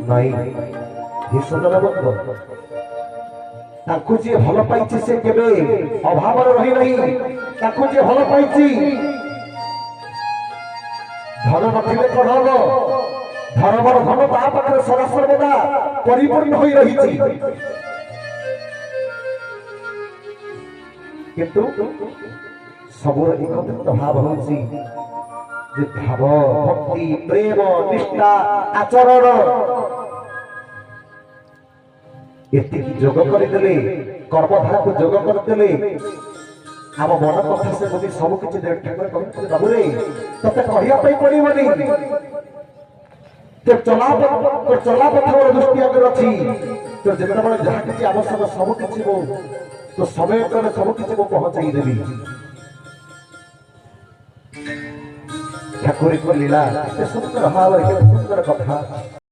ନାଇଁ ଭୀଷଣର ବନ୍ଧ ତାଙ୍କୁ ଯିଏ ଭଲ ପାଇଛି ସେ କେବେ ଅଭାବରେ ରହି ନାହିଁ। ତାଙ୍କୁ ଯିଏ ଭଲ ପାଇଛି ଧନ ନଥିଲେ କଣ ହବ, ଧର୍ମର ଧନ ତା ପାଖରେ ସଦା ସର୍ବଦା ପରିପୂର୍ଣ୍ଣ ହୋଇ ରହିଛି। କିନ୍ତୁ ସବୁର ଏକତ୍ରିତ ଭାବ ହେଉଛି যে ভাব ভক্তি প্রেম নিষ্ঠা আচরণ এতিকি যোগ করিদেলে কর্মধারাକୁ যোগ କରିଦେଲେ ଆମ ମନ କଥା ସେ ଯଦି ସବୁ କିଛି ଠାକୁର କହିଥିଲେ ବାବୁରେ ତତେ କହିବା ପାଇଁ ପଡିବନି, ତୋ ଚଲାପଥର ଦୃଷ୍ଟି ଆଗରେ ଅଛି। ତ ଯେତେବେଳେ ଯାହା କିଛି ଆବଶ୍ୟକ ସବୁ କିଛି ମୁଁ ତୋ ସମୟ କଲେ ସବୁ କିଛି ମୁଁ ପହଞ୍ଚାଇ ଦେବି। ଠାକୁର লীলা ସୁନ୍ଦର ଭାବରେ ସୁନ୍ଦର କଥା।